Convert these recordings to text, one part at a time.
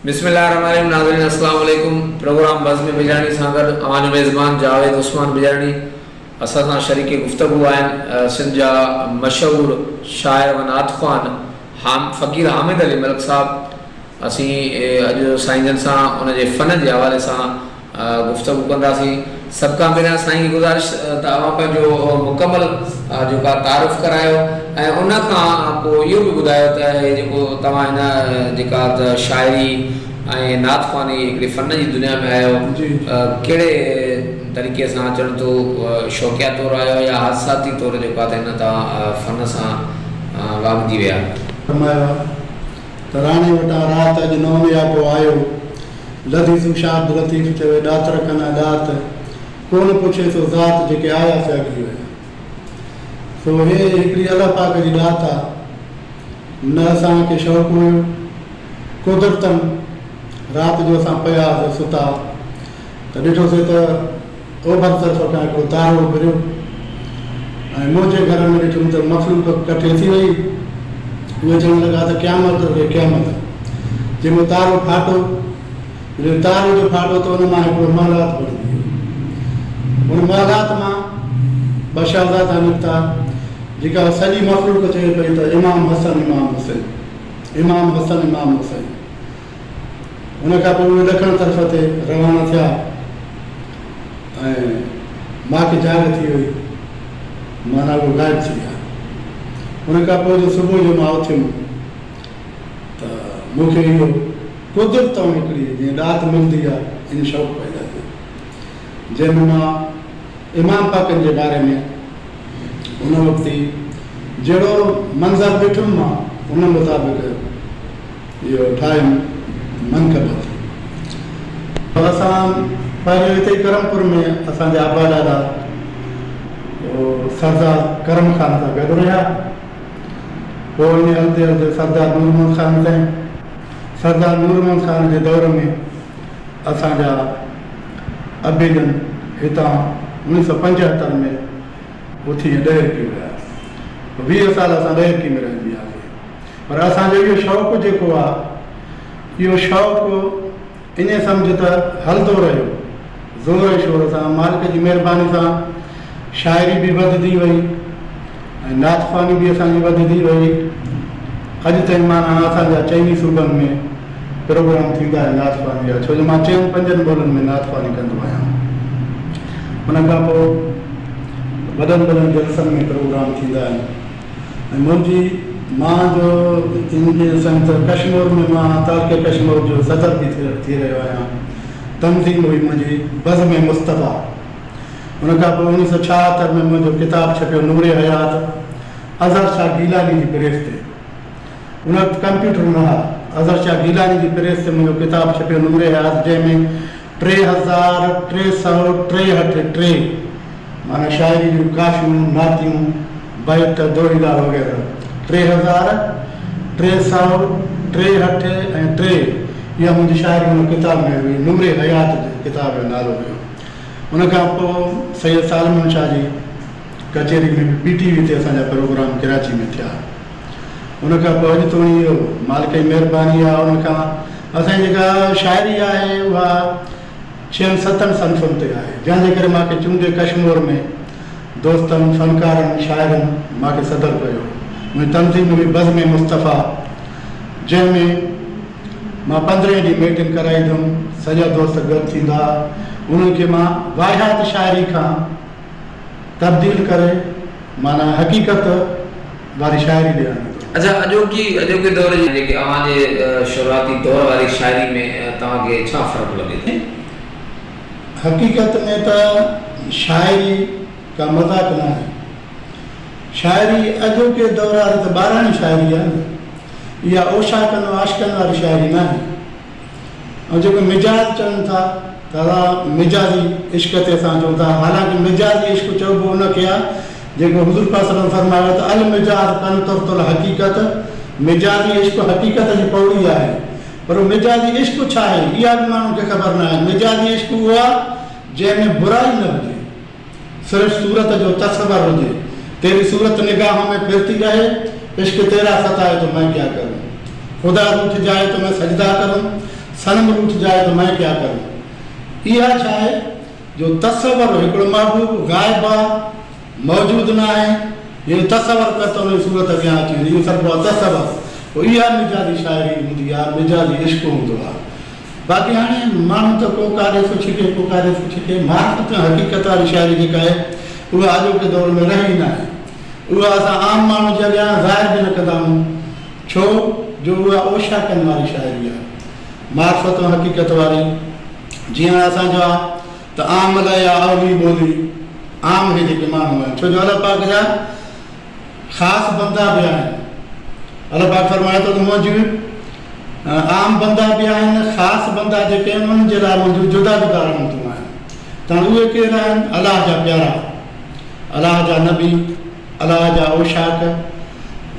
बिस्मिल्लाहिर्रहमानिर्रहीम। नाज़रीन अस्सलाम वालेकुम। प्रोग्राम बज़्म बिजानी सां गॾु अवांजो मेज़बान जावेद उस्मान बिजानी असां सां शरीक गुफ़्तगू आहिनि सिंध जा मशहूरु शाइर व नात ख़्वान फ़क़ीर हामिद अली मलिक साहब। असीं अॼु साईं सां उनजे फ़न जे हवाले सां गुफ़्तगू कंदासीं। सभु खां पहिरियां साईं जी गुज़ारिश त अवां पंहिंजो मुकमल जेका तारीफ़ करायो ऐं उन खां पोइ इहो बि ॿुधायो त हे जेको तव्हां हिन जेका शाइरी ऐं नात ख़्वानी हिकिड़ी फ़न जी दुनिया में आहियो, कहिड़े तरीक़े सां अचण तो शौक़िया तौरु आहियो या हादसाती तौरु जेको आहे त हिन तव्हां फ़न सां वागजी विया? त राणी वटां राति अॼु नौमे या पोइ आयो, लधी सुशाद लतीफ़ चवे ॾातर कना ॾात, कोन पुछे सो ज़ात जेके आया से अॻी विया। सो हे हिकिड़ी अलाह पाक जी ॾात आहे, न असांखे शौक़ु हुयो कुदरतन राति जो असां पिया सुता त ॾिठोसीं त ओभर तरफ़ खां हिकिड़ो तारो घिरियो ऐं मुंहिंजे घर में ॾिठुमि त मख़लूक कठे थी वई। उहे चवण लॻा त क़यामत खे क़यामत। जंहिंमें तारो फाटो, तारो जो फाटो त हुन मां हिकिड़ो महलात बणिजी वियो। हुन महलात मां ॿ शहज़ादा निकिता जेका सॼी मख़लूक चए पई त इमाम हसन इमाम हुसैन, इमाम हसन इमाम हुसैन। हुन खां पोइ उहे ॾखण तरफ़ ते रवाना थिया ऐं मूंखे जाग थी वई, माना उहो गाइब थी विया। हुन खां पोइ जो सुबुह जो मां उथियुमि त मूंखे इहो कुदरत हिकिड़ी जीअं ॾात मिलंदी आहे इन शौक़ु पैदा थियो, जंहिंमें मां इमाम पाकनि जे बारे में उन वक़्तु ई जहिड़ो मंज़र ॾिठुमि मां उन मुताबिक़ इहो ठाहियुमि मनक़बत। असां पहिरियों हिते करमपुर में असांजा आबा ॾाॾा सरदार करम ख़ान सां गॾु रहिया। पोइ इन हलंदे हलंदे सरदार नूरमन ख़ान ताईं, सरदार नूरमन ख़ान जे दौर में असांजा अबेजन हितां 1975 में उथी ॾहिकी विया। 20 साल असां ॾहिकी में रहंदी हुआसीं, पर असांजो इहो शौक़ु जेको आहे, इहो शौक़ु इन सम्झ त हलंदो रहियो ज़ोर शोर सां। मालिक जी महिरबानी सां शाइरी बि वधंदी वई ऐं नात ख़्वानी बि असांजी वधंदी वई। अॼु ताईं माना असांजा 4 सूबनि में प्रोग्राम थींदा आहिनि नात ख़्वानी जा, छो जो मां 4-5 ॿोलियुनि में नात ख़्वानी कंदो आहियां। हुन खां पोइ वॾनि वॾनि जलसनि में प्रोग्राम थींदा आहिनि ऐं मुंहिंजी मां जो इनके संत कश्मीर में मां ताक़े कश्मीर जो सदर बि थी रहियो आहियां। तनज़ीम हुई मुंहिंजी बज़्म मुस्तफ़ा। हुन खां पोइ 1976 में मुंहिंजो किताबु छपियो नूरे हयात, अज़हर शाह गीलानी जी प्रेस ते। उन वक़्तु कंप्यूटर न हुआ, अज़हर शाह गीलानी जी प्रेस ते मुंहिंजो किताबु छपियो नूरे हयात, जंहिंमें 3363 माना शाइरी जूं काफ़ियूं नातियूं बैत दोहिला वग़ैरह 3363 इहा मुंहिंजी शाइरी हुन किताब में हुई, नूरे हयात जे किताब जो नालो हुयो। हुन खां पोइ सैयद सालमन शाह जी कचहरी में BTV ते असांजा प्रोग्राम कराची में थिया। हुन खां पोइ अॼु ताईं इहो मालिक जी महिरबानी आहे। हुन खां असांजी जेका शाइरी आहे उहा 6-7 सनफ़ुनि ते आहे, जंहिंजे करे मूंखे चूंडे कश्मीर में दोस्तनि फ़नकारनि शाइरनि मूंखे सदर कयो। मुंहिंजी तनज़ीम हुई बज़्म मुस्तफ़ा, जंहिंमें मां 15 ॾींहं मीटिंग कराईंदुमि, सॼा दोस्त गॾु थींदा, उन्हनि खे मां वाहियात शाइरी खां तब्दील करे माना हक़ीक़त वारी शाइरी ॾियारींदुमि। अच्छा, अॼोकी दौर जी जेके अव्हांजे शुरूआती दौर वारी शाइरी में तव्हांखे छा फ़र्क़ु लॻे थो? हक़ीक़त में त शाइरी का मज़ाक़ न आहे। शाइरी अॼोके दौर वारी त ॿाराणी शाइरी आहे न, इहा ओशाकनि आशिकनि वारी शाइरी न आहे। ऐं जेको मिजाज़ चवनि था त मिजाज़ी इश्क ते असां चऊं था, हालांकि मिजाज़ी इश्क चइबो उनखे आहे जेको हुज़ूर पाक सल्लल्लाहु अलैहि वसल्लम फरमायो त अल मिजाज़ कंतुल हक़ीक़त, मिजाज़ी इश्क हक़ीक़त जी पौड़ी आहे। पर मिजाज़ी इश्क छा आहे इहा बि माण्हुनि खे ख़बर न आहे। मिजाज़ी इश्क उहो आहे जंहिंमें बुराई न हुजे, सिर्फ़ु सूरत जो तस्वर हुजे। तेरी सूरत निगाहों में फिरती रहे, इश्क तेरा सताए तो मैं क्या करूँ, खुदा रूठ जाए तो मैं सजदा करूँ, सनम रूठ जाए तो मैं क्या करूं। इहा छा आहे जो तस्वर हिकिड़ो महबूब गाइब आहे, मौजूद न आहे, इहो तस्वर पियो त उन सूरत अॻियां अची वञे, इहो सभु आहे तस्वर। पोइ इहा मिजाजी शाइरी हूंदी आहे, मिजाजी इश्क हूंदो आहे। बाक़ी हाणे माण्हू त को कारे थो छिके, को कारे थो छिके। मार्फत हक़ीक़त वारी शाइरी जेका आहे उहा अॼोके दौर में रही न आहे। उहा असां आम माण्हू जे अॻियां ज़ाहिर बि न कंदा आहियूं, छो जो उहा ओशाकनि वारी शाइरी आहे, मार्फत हक़ीक़त वारी। जीअं असांजो आहे त आम लाइ अवली ॿोली, आम हे जेके माण्हू आहिनि, छो जो अलाह पाक जा ख़ासि बंदा बि आहिनि। अलाह पाक फरमाए थो त मुंहिंजियूं आम बंदा बि आहिनि, ख़ासि बंदा जेके आहिनि उन्हनि जे लाइ मुंहिंजियूं जुदा जुदा रहमतूं आहिनि। त उहे केरु आहिनि? अलाह जा प्यारा, अलाह जा नबी, अलाह जा ओशाक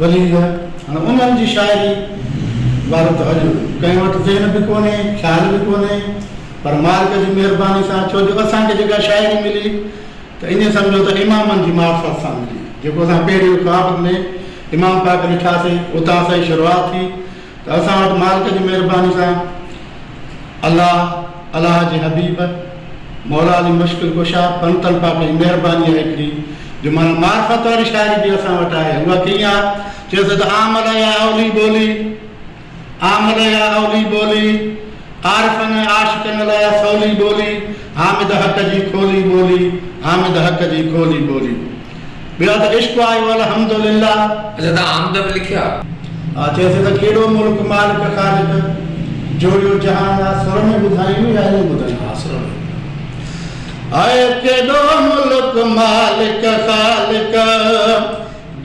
वली। हाणे उन्हनि जी शाइरी वारो त अॼु कंहिं वटि ज़हन बि कोन्हे, ख़्याल बि कोन्हे, पर मालिक जी महिरबानी सां, छो जो असांखे जेका शाइरी मिली त ईअं सम्झो त इमामनि जी मार्फत सां मिली। जेको असां पहिरियों ख्वाब में इमाम पाक ॾिठासीं, उतां सां ई शुरूआति थी। त असां वटि मालिक जी महिरबानी सां अलाह, अलाह जे हबीब, मौला अली मुश्किल कुशा, पंतनि पाक जी महिरबानी आहे हिकिड़ी जो माना मार्फत वारी शाइरी बि असां वटि आहे। उहा कीअं आहे? चयोसि त आमल या अवली ॿोली, आमल या अवली ॿोली, आरिफ़नि आशिक़नि लाइ सवली ॿोली, हामिद हक़ जी खोली ॿोली, हामिद हक़ जी खोली ॿोली। ॿियो त इश्क़ आयो अल्हम्दुलिल्लाह। अच्छा, तव्हां आमद बि लिखिया? हा, चयोसि त केॾो मुल्क मालिक ख़ालिक, जोड़ियो जहान आहे। सुर में ॿुधायूं या ईअं ॿुधायूं? हा, सुर में। आए केॾो मुल्क मालिक ख़ालिक,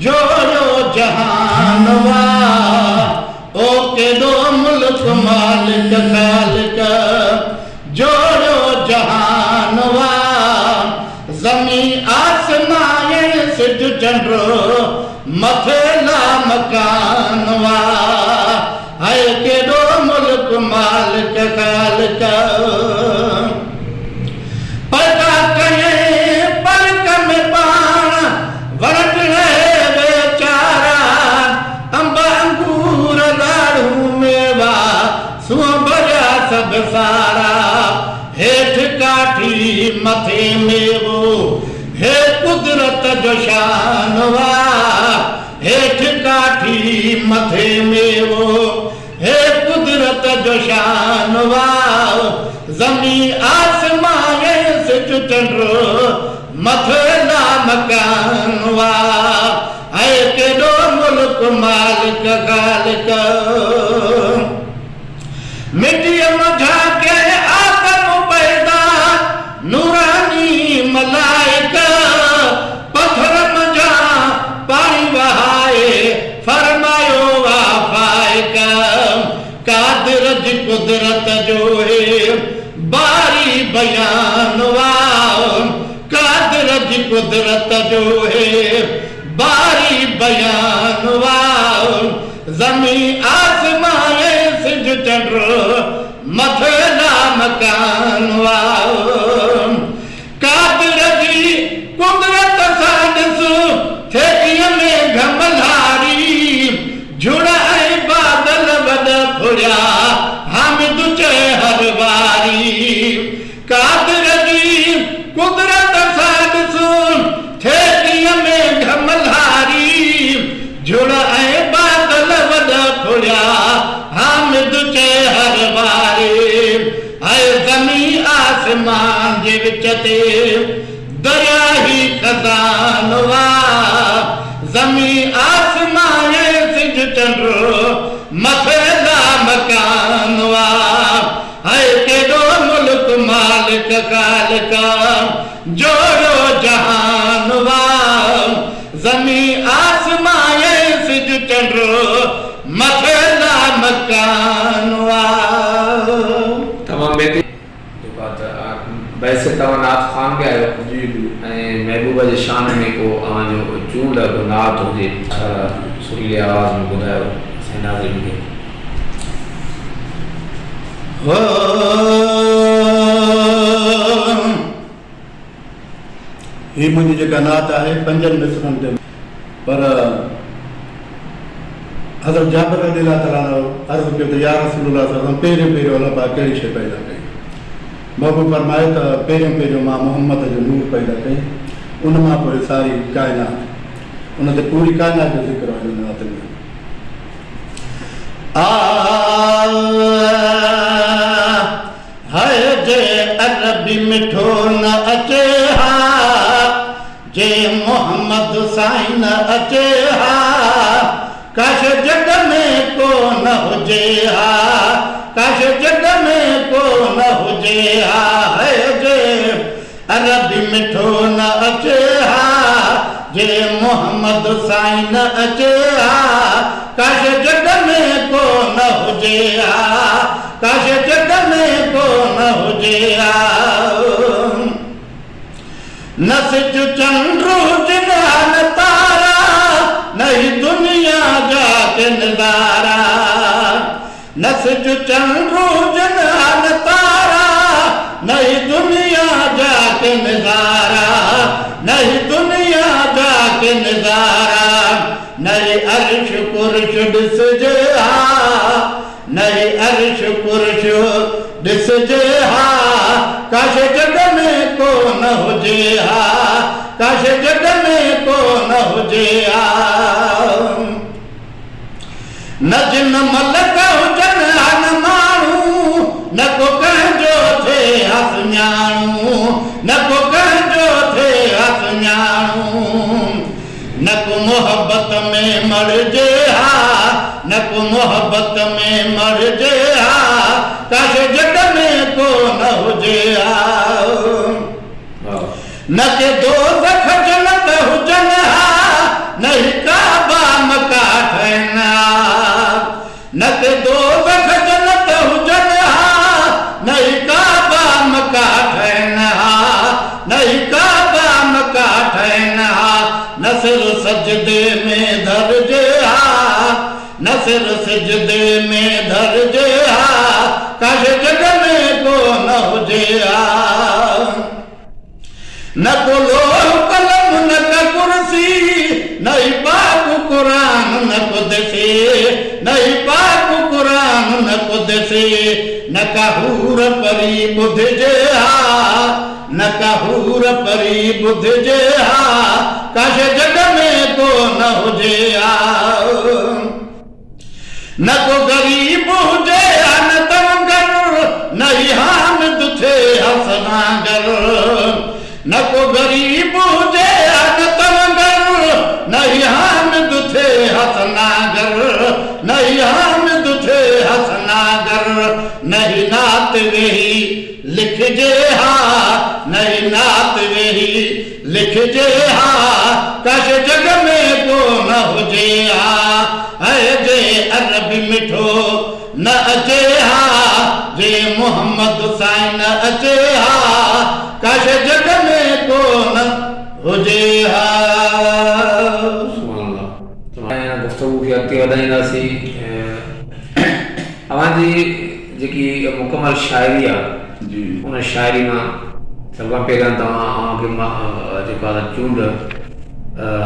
जोड़ियो जहान वाह। ओ केॾो मुल्क मालिक ख़ालिक, जोड़ियो जहान वाह। ज़मीन आसमां सिज चंड मथे ला मकान वाह। आए केॾो मुल्क मालिक ख़ालिक, पैदा कये पलक में पाण वरत रहे बेचारा। अंब अंगूर ॾाढ़ू मेवा सूअ भरिया सभु सारा। हेठि काठी मथे मेवो, हे कुदरत जो शान वाह। हेठि काठी मथे मेवो, हे कुदरत जो शान वाह। ज़मीन आसमां सिज चंड मथे ला मकान वाह। ऐं केॾो मुल्क मालिक ख़ालिक, मिटीअ मझा के आदम पैदा नूरानी मलाइक। पत्थर मझा पाणी वहाए फरमायो वाफ़ाइक। कादिर जी कुदरत जो है बारी बयान वाह। कादिर जी कुदरत जो है बारी बयान वाह। ज़मीन आसमां सिज चंड मथे ला मकान वाह। कादिर जी कुदरत सां ॾिस थेलीअ में घमलारी। झुड़ ऐं बादल वॾ फुड़िया, हामिद चए हर वारी। कादिर जी कुदरत सां ॾिस थेलीअ में घमलारी। झुड़ ऐं बादल वॾ फुड़िया, हामिद चए हर वारी। ऐं ज़मीन आसमान जे विच ते दरिया ही खज़ान वाह। ज़मीन आसमां सिज चंड मथे ला मकान वाह। ऐं केॾो मुल्क मालिक ख़ालिक, जोड़ियो जहान वाह। ज़मीन आसमां सिज चंड मथे ला मकान वाह। तमामु बेहतरीन। वैसे तव्हां नात ख़ान बि आहियो ऐं महबूब जे शान में को तव्हांजो चूंड नात हुजे, सुरीली आवाज़ में ॿुधायो असांजे नाज़रीन खे। ही मुंहिंजी जेका नात आहे 5 मिसरनि ते, पर हज़रत जाबिर रज़ियल्लाहु ताला अन्हु अर्ज़ कयो त या रसूलल्लाह सल्लल्लाहु अलैहि वसल्लम पहिरियों अल्लाह पाक कहिड़ी शइ पैदा कई? महबूब फरमाए त पहिरियों मां मोहम्मद जो नूर पैदा कई, उन मां पोइ सारी काइनात, उन ते पूरी काइनात जो ज़िक्र आहे हिन आयत में। हाय जे अरबी मिठो न अचे हा, जे मोहम्मद साईं न अचे हा, काश जग में को न हुजे हा, काश जग में को न हुजे हा। हाय जे अरबी मिठो न अचे हा, जे मोहम्मद साईं न अचे हा, काश जग में को न हुजे हा, काश जग में को न हुजे हा। न सिज चंद्र हुजन न तारा, नहीं दुनिया जाके नज़ारा, न सिज चंद्र हुजन न तारा, नहीं दुनिया जाके नज़ारा, नहीं दुनिया जाके नज़ारा। नहीं अर्श कुर्श ॾिसजे हा, नहीं अर्श कुर्श ॾिसजे हा, काश जग में को न हुजे हा, काश जग में को न हुजे हा। न जिन मलक हुजन न माण्हू, न को कंहिंजो थे हस ॼाणू, न को कंहिंजो थे हस ॼाणू, न को मोहब्बत में मरजे हा, न को मोहब्बत में मरजे हा, काश जग में को न हुजे हा। न के दोज़ख जन्नत हुजन हा, नहीं काबा मका ठहन हा, न के दोज़ख जन्नत हुजन हा, नहीं काबा मका ठहन हा, नहीं काबा मका ठहन हा। न सिर सजदे में धरजे हा, न सिर सजदे में धरजे हा, काश जग में को न हुजे हा। न को लोह कलम न का कुर्सी, नहीं पाक कुरान न कुदसी, नहीं पाक कुरान न कुदसी, न का हूर परी बुधजे हा, न का हूर परी बुधजे हा, काश जग में को न हुजे हा। न को गरीब हुजे न तंगर, नहीं हामिद थे हसनागर, न को गरीब हुजे न तंगर, नहीं हामिद थे हसनागर, नहीं हामिद थे हसनागर। नहीं नात वेही लिखजे हा, नहीं नात वेही लिखजे हा, काश जग में को न हुजे हा। है जे अरबी मिठो न अचे हा, जे मोहम्मद साईं न अचे हा, काश जग में को न हुजे हा। गुफ्तगू खे अॻिते वधाईंदासीं। अव्हांजी जेकी मुकमल शाइरी आहे, उन शाइरी मां सभ खां पहिरियां तव्हांखे मां जेको आहे चूंड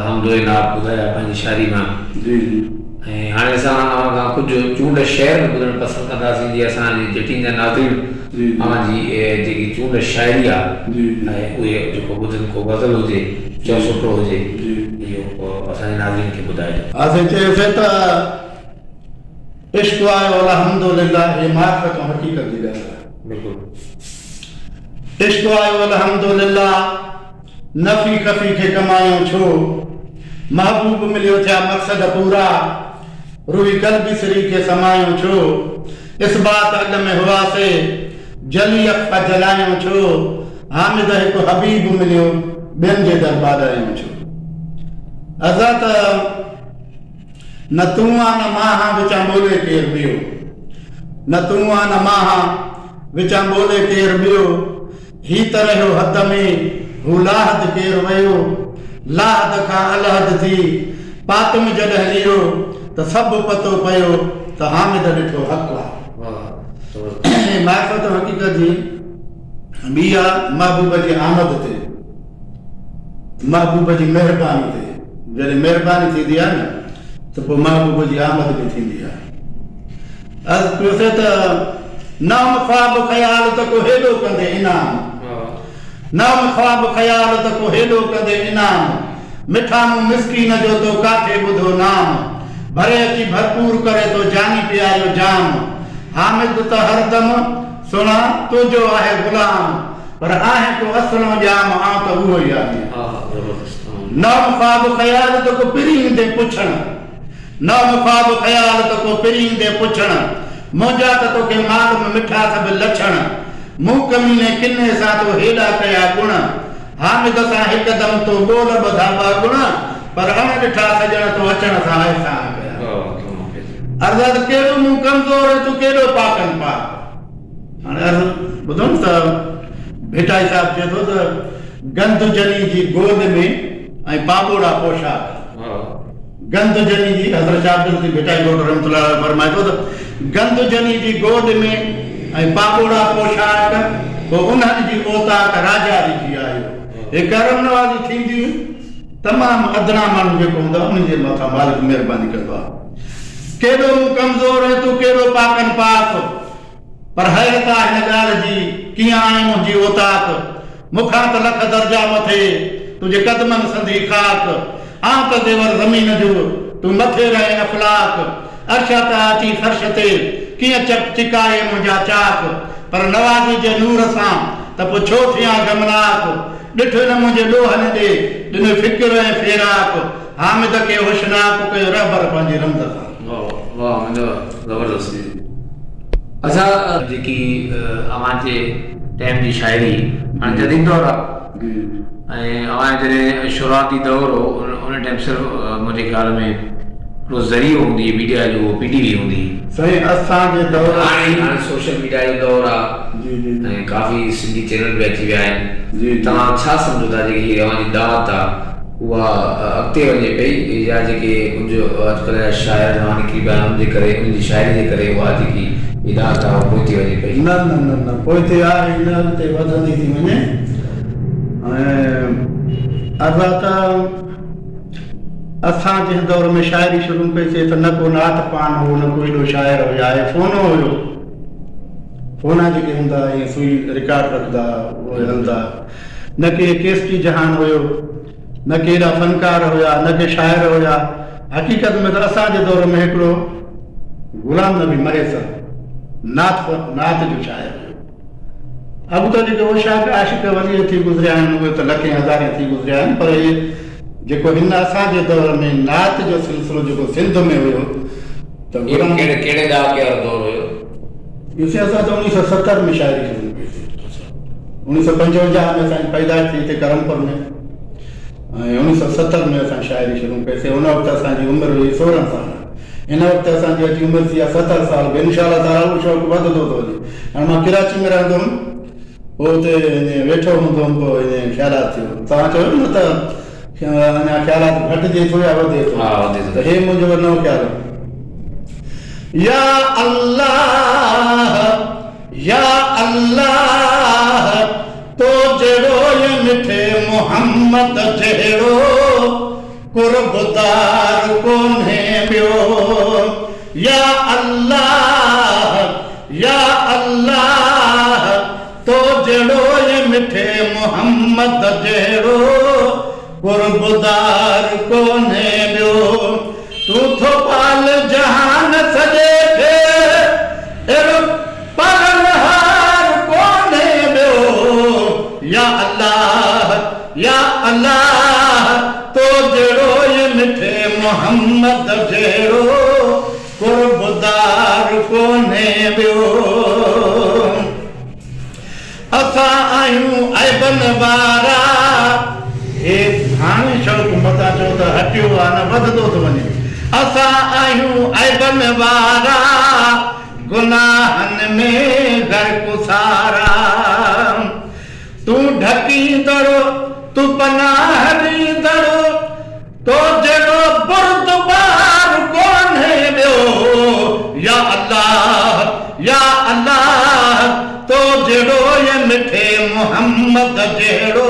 हमदो नात ॿुधाया पंहिंजी शाइरी मां। ऐं हाणे असां अव्हां खां कुझु चूंड शेर ॿुधणु पसंदि कंदासीं, जीअं असांजी जटीन जा नाज़रीन अव्हांजी जेकी चूंड शाइरी आहे ऐं उहे जेको ॿुधनि, को गज़ल हुजे, चओ सुठो हुजे, इहो असांजे नाज़रीन खे ॿुधाइजो। असां चयोसीं त इश्क़ आयो अल्हम्दुलिल्लाह, हे मारिफत ऐं हक़ीक़त जी ॻाल्हि आहे। बिल्कुलु इश्क़ आयो अल्हम्दुलिल्लाह, नफ़ी खफ़ी खे कमायूं छो, महबूब मिलियो थिया मक़सद पूरा, रूही क़ल्बी सरी खे समायूं छो, इस बात अॻ में हुआसे जली अखा जलायूं छो, हामिद हिकु हबीब मिलियो ॿियनि जे दरबार आहियूं छो। असां त न तूं आ न मां हा विचां ॿोले केरु ॿियो, न तूं आ न मां हा विचां ॿोले केरु ॿियो, ही त रहियो हद में हू लाहद केरु वियो, लाहद खां अलहद थी पातम जॾहिं लियो, त सभु पतो पियो त हामिद ॾिठो हक़ आहे। मारिफत हक़ीक़त जी ॿी आहे महबूब जी आमद ते, महबूब जी महिरबानी ते। जॾहिं महिरबानी थींदी आहे न, त त पोइ महबूब जी आमद बि थींदी आहे। अर्ज़ु पियोसीं त नाम ख्वाब ख़याल त को हेॾो कंदे इनाम, नाम ख्वाब ख़याल त को हेॾो कंदे इनाम, मिठा मूं मिसकीन जो तो काथे ॿुधो नाम, भरे अची भरपूर करे तो जानी पियारियो जाम, हामिद त हरदम सुणा तुंहिंजो आहे ग़ुलाम, पर आहे को असलो जाम आउं त उहो ई आहियां। नाम ख्वाब ख़याल त को पिरींदे पुछण, नाम ख्वाब ख़याल त को पिरींदे पुछण, मुंहिंजा त तोखे मालूम मिठा सभु लछण, मूं कमीने किने सां तो हेॾा कया गुण, हामिद सां हिकदमि तो ॻोल्ह ॿधा ॿ गुण, पर अण ॾिठा सॼण तो अचण सां अहसान कया। अर्ज़ु कहिड़ो मूं कमज़ोर तूं केॾो पाकनि पाक। हाणे अर्ज़ु ॿुधो न त भेटाई साहिबु चए थो त गंद जनी जी गोद में ऐं पाबोड़ा पोशाक, गंद जनी जी हज़रत शाह भेटाई घोट रहमतुल्लाह अलैह फरमाए थो त गंद जनी जी गोद में ऐं पाबोड़ा पोशाक, पोइ उन्हनि जी औताक राजा जी आयो। हे करम नवाज़ी थींदी तमामु अदना माण्हू जेको हूंदो आहे उन जे मथां मालिक महिरबानी कंदो आहे। केॾो मूं कमज़ोर है तूं केॾो पाकनि पाक, पर हैरत आहे हिन ॻाल्हि जी कीअं आहे मुंहिंजी औताक, मूंखां त लख दर्जा मथे तुंहिंजे कदमनि संदी खाक, आउं त देवर ज़मीन जो तूं मथे रहे अफ़लाक, अर्श तां अची फर्श ते कीअं चिकाए मुंहिंजा चाक, पर नवाज़ी जे नूर सां त पोइ छो थियां गमनाक, ॾिठ न मुंहिंजे ॾोहनि ॾे ॾिनो फ़िक्र ऐं फेराक, हामिद खे होशनाक कयो रहबर पंहिंजी रमज़ सां। वाह ज़बरदस्त। अच्छा जेकी अवां जे टाइम जी शाइरी हाणे जदीद दौर आहे ऐं अवां जॾहिं शुरूआती दौर हो उन टाइम सिर्फ़ु मुंहिंजे ख़्याल में हिकिड़ो ज़रियो हूंदी मीडिया जो PTV हूंदी। सही असांजे दौर हाणे सोशल मीडिया जो दौर आहे ऐं काफ़ी सिंधी चैनल बि अची विया आहिनि। तव्हां छा सम्झो था जेकी अवां जी दावत आहे उहा अॻिते वञे पई या जेके मुंहिंजो अॼुकल्ह जा शाइर नवां निकिरी पिया आहिनि उनजे करे उनजी शाइरी जे करे उहा जेकी हिदायत आहे पोइ थी वञे पई? न न न न पोइ ते आहे हिन ते वधंदी थी वञे। ऐं असां त असां जंहिं दौर में शाइरी शुरू कईसीं त न को नात पान हो न को एॾो शाइर हुया, ऐं फ़ोनो हुयो, फ़ोना जेके हूंदा ईअं सुई रिकॉर्ड रखंदा उहे हलंदा, न के केसटी जहान हुयो, न के एॾा फ़नकार हुया, न के शाइर हुया। हक़ीक़त में त असांजे दौर में हिकिड़ो गुलाम नबी महेसर नात जो शाइर हुयो। अब त जेके उशाक आशिक वली थी गुज़रिया आहिनि उहे त लखे हज़ारे थी गुज़रिया आहिनि, पर इहे जेको हिन असांजे दौर में नात जो सिलसिलो जेको सिंध में हुयो त कहिड़े दौर हुयो? ॾिसे असां त 1970 में शाइरी शुरू कईसीं। 1955 में असांजी पैदाइश थी हिते करमपुर में, ऐं 1970 में असां शाइरी शुरू कईसीं। उन वक़्तु असांजी उमिरि हुई 16 साल, हिन वक़्तु असांजी अची उमिरि थी आहे 70 साल। इनशाअल्लाह ताला उहो शौक़ु वधंदो थो वञे। हाणे मां कराची में रहंदो हुउमि, पोइ हुते वेठो हूंदो हुउमि, पोइ ख़्यालात थियो। तव्हां चयो न त अञा ख़्यालात घटिजे थो या वधे थो, त हे मुंहिंजो नओं ख़्यालु। या अल्लाह या अल्लाह तो जहिड़ो ये मिठे मोहम्मद जहिड़ो कुर्बदार कोन्हे ॿियो। या अल्लाह या अल्लाह तो जहिड़ो ये मिठे मोहम्मद जहिड़ो कुर्बदार कोन्हे ॿियो। तू थो पाल जहान सॼे खे अहिड़ो पालनहार कोन्हे ॿियो। या अल्लाह या अल्लाह तो जहिड़ो ये मिठे मोहम्मद जहिड़ो कुर्बदार कोन्हे ॿियो। असां आहियूं ऐबन वारा, हे हाणे शौक़ु मता चओ त हटियो आहे न वधंदो थो वञे। असां आहियूं ऐबन वारा, गुनाहनि में गरकुसारा। तूं ढकींदड़ तूं पनाह ॾींदड़, तो जहिड़ो बुर्दबार कोन्हे ॿियो। या अल्लाह या अल्लाह तो जहिड़ो ये मिठे मोहम्मद जहिड़ो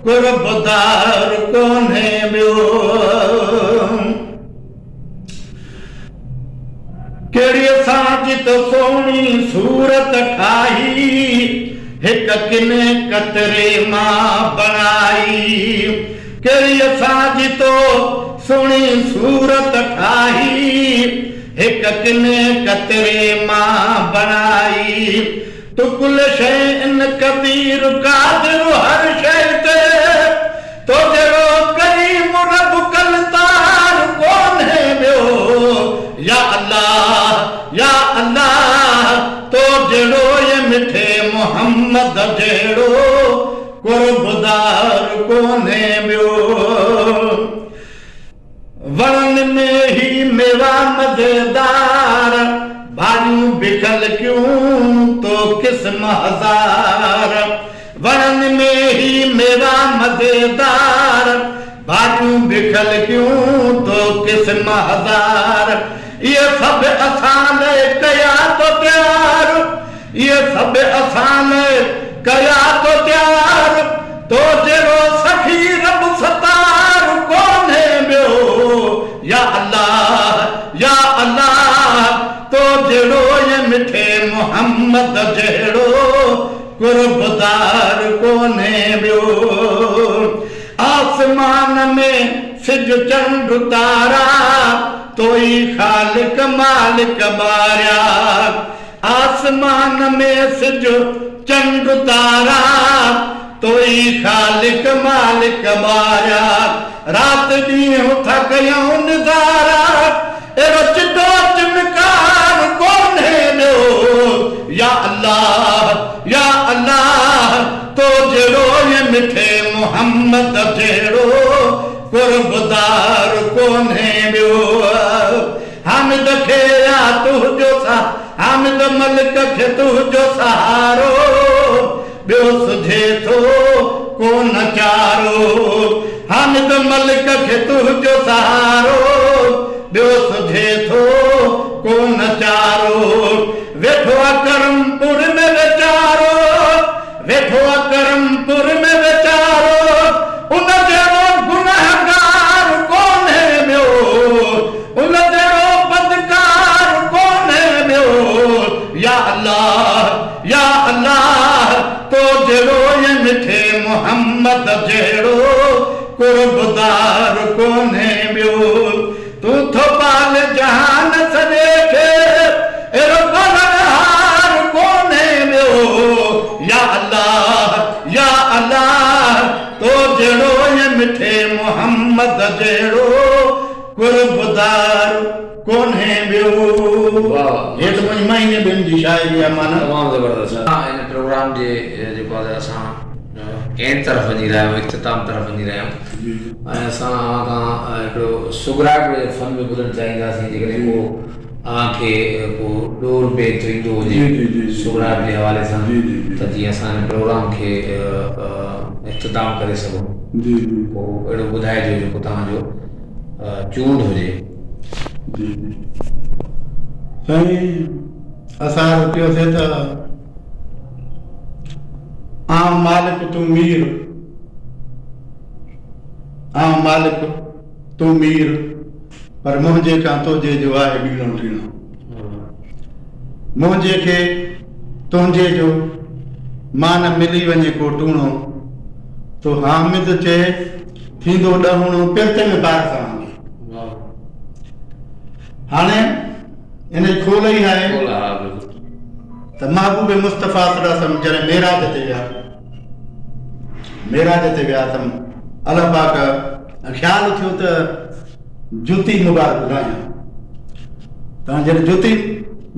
कुर्बदार कोन्हे ॿियो। कहिड़ी असांजी त सोणी सूरत ठाही हिक किने कतरे मां बणाई कहिड़ी असांजी तो सोणी सूरत ठाही हिक किने कतरे मां बणाई तू कुल शइ इन कदीर कादिर हर शइ ते तो जहिड़ो करीम रब कलतार कोन्हे ॿियो या अल्लाह तो जहिड़ो ये मिठे मोहम्मद जहिड़ो कुर्बदार कोन्हे ॿियो वणनि में ही मेवा मज़ेदार भाॼियूं बिखल क्यों तो किस्म हज़ार वणनि में ही मेवा मज़ेदार भाॼियूं बिखल क्यों तो किस्म हज़ार ये सभु असां लाइ कया तो तयार ये सभु असां लाइ कया तो तयार तो जहिड़ो सखी रब सतार कोन्हे ॿियो या अल्लाह तो जहिड़ो ये मिठे मोहम्मद जहिड़ो कुर्बदार कोन्हे ॿियो आसमान में सिज चंड तारा तोई खालिक मालिक बारिया आसमान में सिज चंड तारा तोई खालिक मालिक बारिया रात ॾींहुं थकयूं निज़ारा एड़ो चिटो चिमकार कोन्हे ॿियो या अल्लाह तो जहिड़ो ये मिठे मोहम्मद जहिड़ो कुर्बदार कोन्हे ॿियो हामिद खे या तुंहिंजो हामिद मलिक खे तुंहिंजो सहारो ॿियो सुझे थो कोन चारो हामिद मलिक खे तुंहिंजो सहारो ॿियो सुझे थो कोन चारो वेठो करमपुर में वीचारो वेठो करमपुर में वीचारो उन जहिड़ो गुनहगार कोन्हे ॿियो उन जहिड़ो बदकार कोन्हे ॿियो या अल्लाह तो जहिड़ो ये मिठे मोहम्मद जहिड़ो कुर्बदार कोन्हे ॿियो तू थो पाल जहान सॼे खे अहिड़ो पालनहार कोन्हे ॿियो या अल्लाह तो जहिड़ो ये मिठे मोहम्मद जहिड़ो कुर्बदार कोन्हे ॿियो हे त मुंहिंजी महीने ॿिनि जी शाइरी आहे माना तमामु ज़बरदस्त इन प्रोग्राम जे जेको आहे असां एंड तरफ़ वञी रहिया आहियूं इख़्तिताम तरफ़ वञी रहिया आहियूं ऐं असां खां हिकिड़ो सुगराट जे फन में ॿुधणु चाहींदासीं जेकॾहिं को तव्हांखे को ॾोर पे थींदो हुजे सुगराट जे हवाले सां त जीअं असां हिन प्रोग्राम खे इख़्तिताम करे सघूं पोइ अहिड़ो ॿुधाइजो जेको तव्हांजो चूंड हुजे साईं असां रुकियोसीं त आम मालिक तू मीर आम मालिक तू मीर पर मुंहिंजे खां तुंहिंजे जो आहे ॿीणो टीणो मुंहिंजे खे तुंहिंजे जो मान मिली वञे को टूणो तो हामिद चए थींदो ॾहुणो पिरत में बार सां हाणे इन खोल ई आहे त महबूब मुस्तफ़ा सल्लल्लाहु जॾहिं मेराज ते विया त अल्लाह पाक ख़्यालु थियो त जुती मुबारक लाहियां त जॾहिं जुती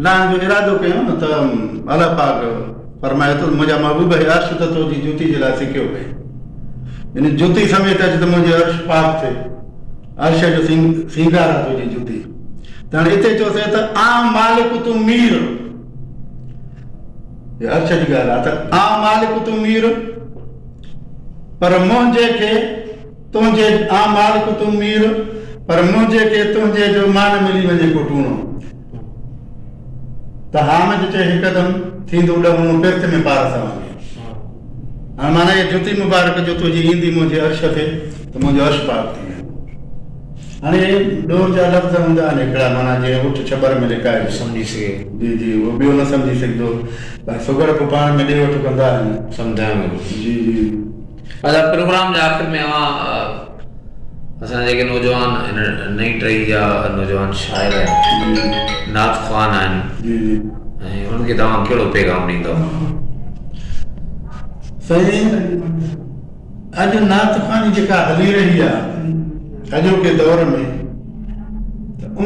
लाहिण जो इरादो कयो न त अल्लाह पाक फरमायो त मुंहिंजा महबूब अर्श त तुंहिंजी जुती जे लाइ सिकियो पई इन जुती समेत अच त मुंहिंजे अर्श पाक थिए अर्श जो सींगार आहे तुंहिंजी जुती त हाणे हिते चयोसीं त आम मालिक तूं मीर अर्श जी ॻाल्हि आहे त आम मालिक तूं मीर पर मुंहिंजे खे तुंहिंजे आम मालिक तूं मीर पर मुंहिंजे खे तुंहिंजे जो मान मिली वञे को टूणो त हामिद चए हिकदमि थींदो ॾहुणो पिरत में पार सां वञे हाणे माना इहा जुती मुबारक जो तुंहिंजी ईंदी मुंहिंजे अर्श ते त मुंहिंजो अर्श पाक थी वियो हाणे ॿियो जा लफ़्ज़ हूंदा आहिनि हिकिड़ा माना जीअं उठ छबर में लिकाए सम्झी सघे जी जी उहो ॿियो न सम्झी सघंदो भई सुगर पोइ पाण में ॾे वठि कंदा आहिनि सम्झायो जी जी अच्छा प्रोग्राम जे आख़िर में असां जेके नौजवान हिन नई टही जा नौजवान शाइर नात ख़्वान आहिनि जी जी ऐं उन्हनि खे तव्हां कहिड़ो पैगाम ॾींदव साईं अॼु नात ख़्वानी जेका हली रही आहे अॼोके दौर में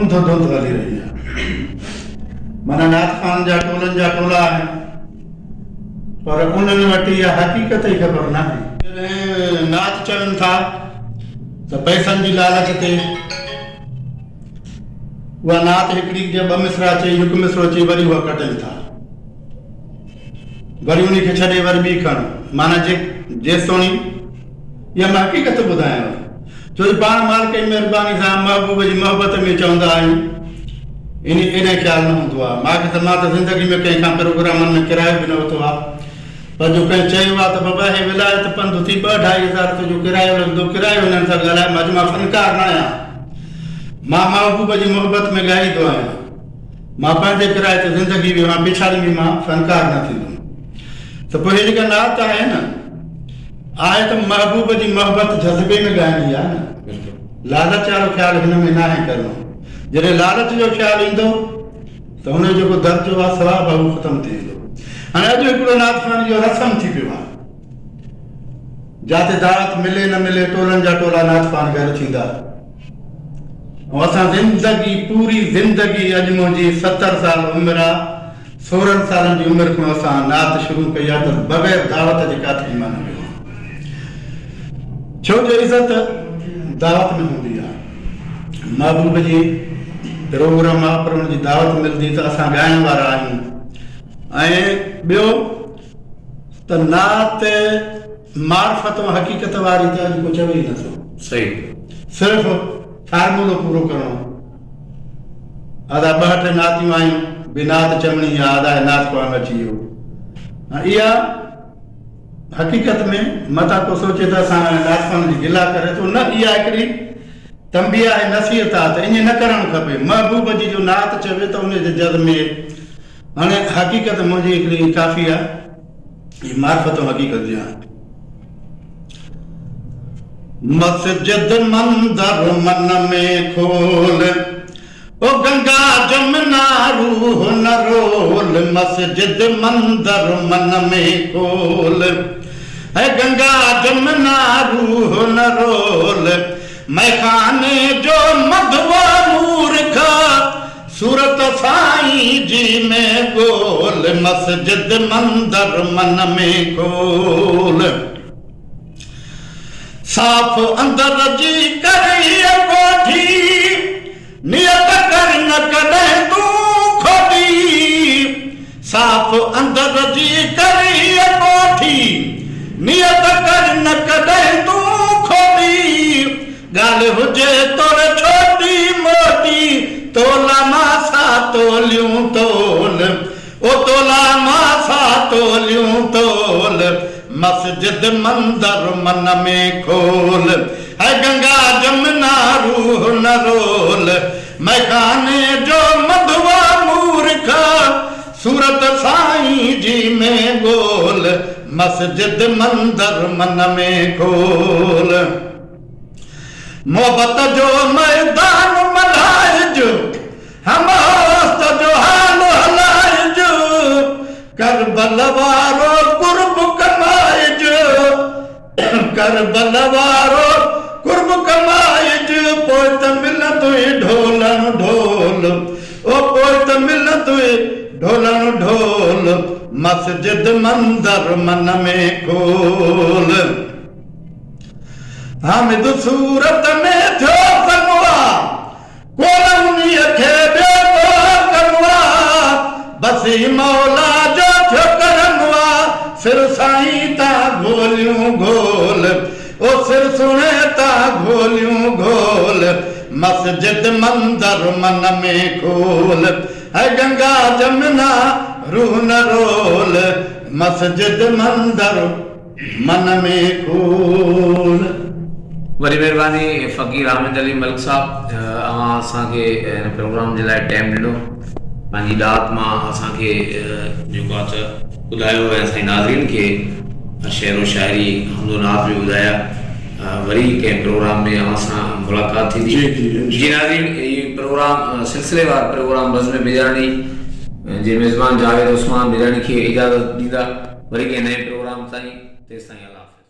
ऊंध धुंध हली रही आहे माना नात ख़्वान जा टोलनि जा टोला आहिनि पर उन्हनि वटि इहा हक़ीक़त ई ख़बर न आहे नात चवनि था त पैसनि जी लालच ते उहा नात हिकिड़ी जे ॿ मिसरा चई हिकु मिसरो चई वरी उहा कटनि था वरी उन खे छॾे वरी ॿी खण माना जेसि ताणी इहा मां हक़ीक़त ॿुधायांव छो जो पाण मालिक जी महिरबानी सां महबूब जी मोहबत में चवंदा आहियूं एॾे ख़्यालु न हूंदो आहे मां त ज़िंदगी में कंहिंखां प्रोग्रामनि में किरायो बि न वरितो आहे पर जो कंहिं चयो आहे त बाबा हे विलायत पंधु थी 2-2.5 हज़ार तुंहिंजो किरायो लॻंदो किरायो हिननि सां ॻाल्हाए मां फ़नकार न आहियां मां महबूब जी मोहबत में ॻाईंदो आहियां मां पंहिंजे किराए ते ज़िंदगी बि मां पिछाड़ी बि मां फ़नकार न थींदुमि त पोइ हे जेका नात आहे न आहे त महबूब जी मोहबत जज़्बे में ॻाइणी आहे न लालच वारो ख़्यालु हिन में न आहे करिणो जॾहिं लालच जो ख़्यालु ईंदो त हुनजो जेको दर्जो आहे सवाबु आहे उहो ख़तमु थी वेंदो हाणे अॼु हिकिड़ो नात ख़्वानी जो रस्म थी पियो आहे जिते दावत मिले न मिले टोलनि जा टोला नात ख़्वान घर थींदा ऐं असां ज़िंदगी पूरी ज़िंदगी अॼु मुंहिंजी 70 साल उमिरि आहे 16 सालनि जी उमिरि खां असां नात शुरू कई आहे त बग़ैर दावत जे काथे मां न वियो छो जो इज़त दावत में हूंदी आहे महबूब जी प्रोग्राम आहे पर हुनजी दावत मिलंदी त असां ॻाइण वारा आहियूं ऐं ॿियो त नात मार्फत ऐं हक़ीक़त वारी त अॼु को चवे ई नथो सही सिर्फ़ु फार्मूलो पूरो करणो आधा 2-3 नातियूं आहियूं बि नात चवणी आहे आधा नात ख़्वान अची वियो इहा हक़ीक़त में मता को सोचे त असां नात ख़्वान जी गिला करे थो न इहा हिकिड़ी तंबिया ऐं नसीहत आहे त ईअं न करणु खपे महबूब जी जो नात चवे त उनजे जद में हाणे हक़ीक़त मुंहिंजी हिकिड़ी काफ़ी आहे ही मार्फत हक़ीक़त जी आहे मस्जिद मंदर मन में खोल ओ गंगा जमुना रूह न रोल मस्जिद मंदर मन में खोल है गंगा जमुना रूह न रोल मैखाने जो मधवा मूर्ख सूरत साईं जी में गोल मस्जिद मंदर मन में खोल साफ अंदर जी करी कोठी नियत कर न कॾहिं तूं खोटी साफ अंदर जी करी कोठी नियत कर न कॾहिं तूं खोटी ॻाल्हि हुजे तोर छोटी मोटी तोला मासा तोलियूं तोल ओ तोला मासा तोलियूं तोल मस्जिद मंदर मन में खोल है गंगा जमुना रूह न रोल मैखाने जो मधवा मूर्ख सूरत साईं जी में गोल मस्जिद मंदर मन में खोल मोहब्बत जो मैदान मल्हाइजो हम होस्त जो हाल हलाइजो करबल वारो कुर्ब कमाइजो करबल वारो कुर्ब कमाइजो पोइ त मिलंदो ढोलण ढोल ओ पोइ त मिलंदो ढोलण ढोल मस्जिद मंदर मन में खोल हामिद सूरत में थियो सनवा कोन उन्हीअ खे ॿियो को कनवा बसी मौला जो थियो करनवा सिर साईं ता गोलियूं गोल ओ सिर सुणे ता गोलियूं गोल मस्जिद मंदर मन में खोल है गंगा जमुना रूह न रोल मस्जिद मंदर मन में खोल वरी महिरबानी फ़क़ीर हामिद अली मलिक साहब, अवां असांखे हिन प्रोग्राम जे लाइ टाइम ॾिनो, पंहिंजी ॾात मां असांखे जेको आहे त ॿुधायो ऐं असांजे नाज़रीन खे शेरो शाइरी हमदो नात बि ॿुधाया। वरी कंहिं प्रोग्राम में अवां सां मुलाक़ात थींदी। जी नाज़रीन, इहो प्रोग्राम सिलसिलेवार प्रोग्राम बज़्म बिजाणी जे मेज़बान जावेद उस्मान बिजाणी खे इजाज़त ॾींदा। वरी कंहिं नए प्रोग्राम ताईं, तेसिताईं अल्लाह हाफ़िज़।